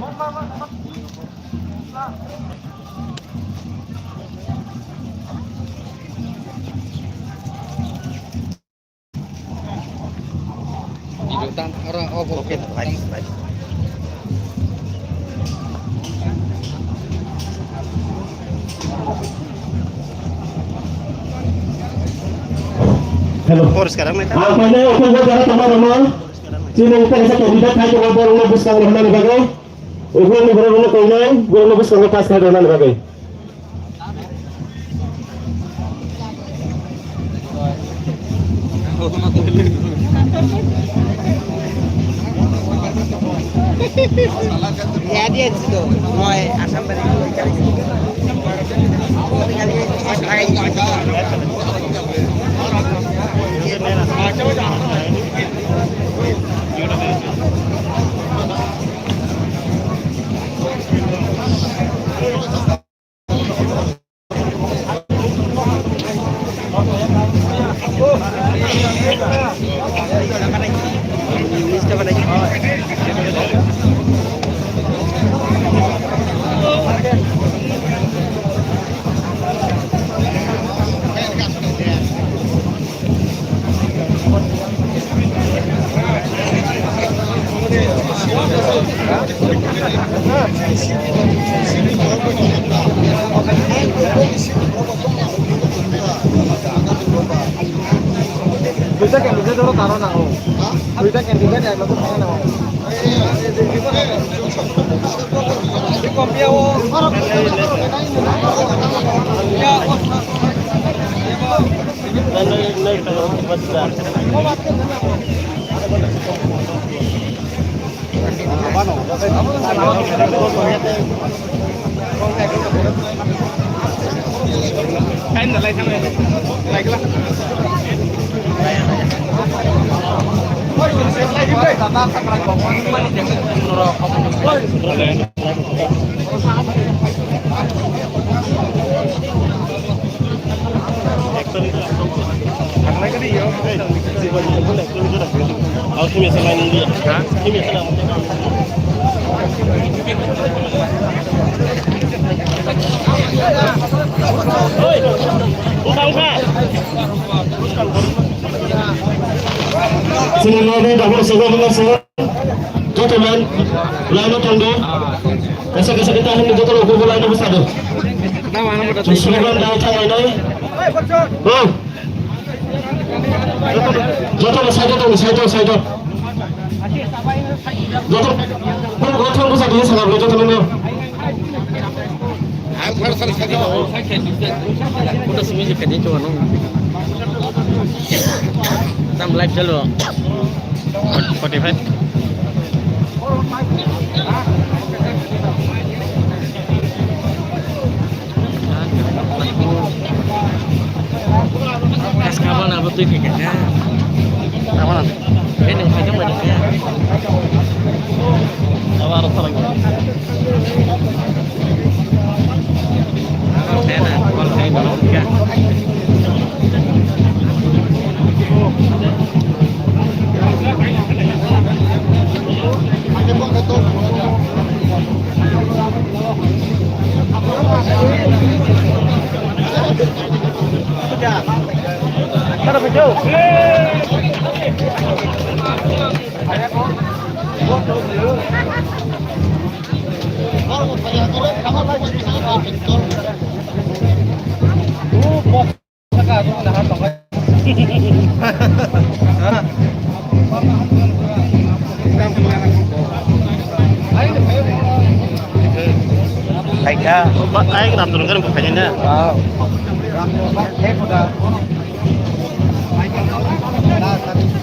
Hidup orang oke baik. Hello. Sekarang Apanya ukur jarak teman-teman? Sini kita bisa kandidat hai coba baru lebus kang lemah bagai. Ukur ni baru kau ni, baru lebus kang lepas kau lemah bagai. Ya dia di situ. Mau asam beri kali. Kita kandidat dulu taruh nang. Kita kandidat ya lalu taruh nang. Di kopi awo. Ya. Kain dah lagi sana. Lagi lah. Sini dahulu sebelum gentlemen, lalu tunggu. Kasih kita hendak jatuh lagu bola ini besar tu. Slogan datang ini. Oh, jatuh saya jatuh. Jatuh. Kau tunggu besar dia sangat jatuh tunggu. Udah semuanya kan itu anu. Kita live dulu. Spotify. Es kapan apa tuh kayaknya? Kapan? Ini macam mana ya? Awal orang. Kalau saya belum ya. Tara video. Baiklah, obat air kita turunkan bukannya.